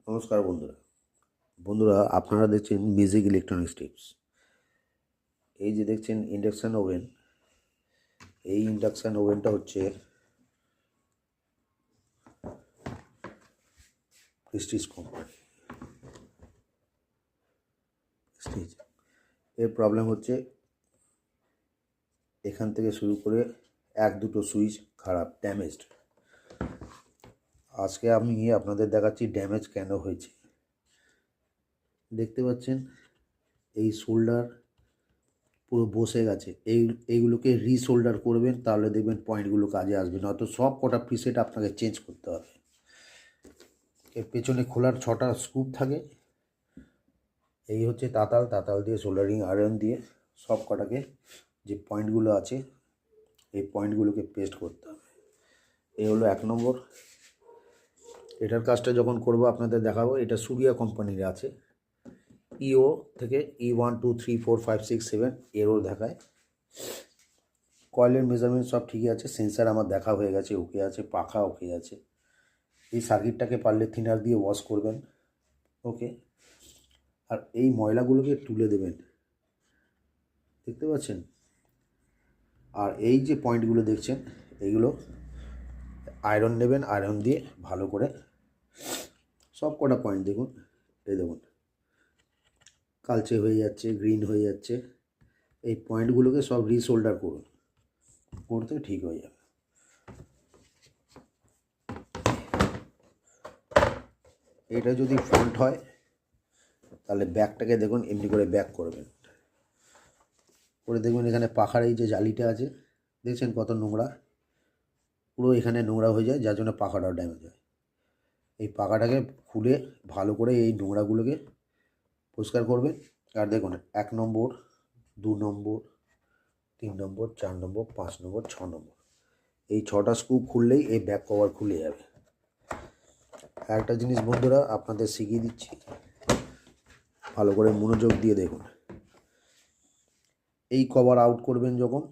নমস্কার বন্ধুরা আপনারা দেখছেন মিউজিক ইলেকট্রনিক্স টিপস। এই যে দেখছেন ইন্ডাকশান ওভেন, এই ইন্ডাকশান ওভেনটা হচ্ছে প্রেস্টিজ কোম্পানি। এর প্রবলেম হচ্ছে এখান থেকে শুরু করে এক দুটো সুইচ খারাপ, ড্যামেজড। আজকে আমি আপনাদের দেখাচ্ছি ড্যামেজ কেন হয়েছে। দেখতে পাচ্ছেন এই শোল্ডার পুরো বসে গেছে। এইগুলোকে রিশোল্ডার করবেন, তাহলে দেখবেন পয়েন্টগুলো কাজে আসবে, নয়তো সব কটা প্রিসেট আপনাকে চেঞ্জ করতে হবে। এর পেছনে খোলার 6টা স্ক্রুপ থাকে। এই হচ্ছে তাতাল দিয়ে সোল্ডারিং আয়রন দিয়ে সব কটাকে যে পয়েন্টগুলো আছে এই পয়েন্টগুলোকে পেস্ট করতে হবে। এই হলো 1 নম্বর। এটার কাজটা যখন করব আপনাদের দেখাবো। এটা সুরিয়া কোম্পানির আছে। ইও থেকে E1 2 3 4 5 6 7 এরও দেখায়। কয়েলের মেজারমেন্ট সব ঠিকই আছে। সেন্সার আমার দেখা হয়ে গেছে, ওকে আছে। পাখা ওকে আছে। এই সার্কিটটাকে পারলে থিনার দিয়ে ওয়াশ করবেন, ওকে। আর এই ময়লাগুলোকে তুলে দেবেন, দেখতে পাচ্ছেন। আর এই যে পয়েন্টগুলো দেখছেন এইগুলো আয়রন নেবেন, আয়রন দিয়ে ভালো করে সব কটা পয়েন্ট দেখুন, এই দেখুন কালচে হয়ে যাচ্ছে, গ্রিন হয়ে যাচ্ছে। এই পয়েন্টগুলোকে সব রিশোল্ডার করুন, করতে ঠিক হয়ে যাবে। এটা যদি ফ্রন্ট হয় তাহলে ব্যাকটাকে দেখুন এমনি করে ব্যাক করবেন, করে দেখবেন এখানে পাখার এই যে জালিটা আছে দেখছেন কত নোংরা, পুরো এখানে নোংরা হয়ে যায়, যার জন্য পাখাটাও ড্যামেজ হয়। এই পাখাটাকে খুলে ভালো করে এই নোংরাগুলোকে পরিষ্কার করবেন। আর দেখুন 1 নম্বর 2 নম্বর 3 নম্বর 4 নম্বর 5 নম্বর 6 নম্বর এই 6টা স্ক্রু খুললেই এই ব্যাক কভার খুলে যাবে। আরেকটা জিনিস বন্ধুরা আপনাদের শিখিয়ে দিচ্ছি, ভালো করে মনোযোগ দিয়ে দেখুন। এই কভার আউট করবেন যখন,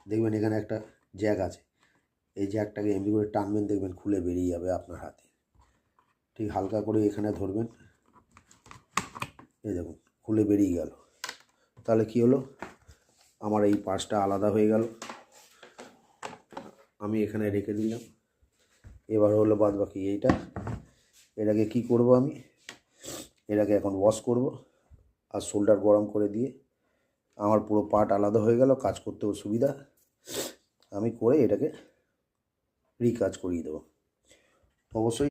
দেখবেন এখানে একটা জ্যাক আছে। এই জ্যাকটাকে এমনি করে টানবেন, দেখবেন খুলে বেরিয়ে যাবে আপনার হাতে। ঠিক হালকা করে এখানে ধরবেন, এই দেখুন খুলে বেরিয়ে গেল। তাহলে কি হলো, আমার এই পার্টসটা আলাদা হয়ে গেল। আমি এখানে রেখে দিলাম। এবার হলো বাদ বাকি এইটা। এটাকে কি করব, আমি এটাকে এখন ওয়াশ করব আর শোল্ডার গরম করে দিয়ে আমার পুরো পার্ট আলাদা হয়ে গেল, কাজ করতেও সুবিধা। আমি করে এটাকে রিকাজ করিয়ে দেবো অবশ্যই।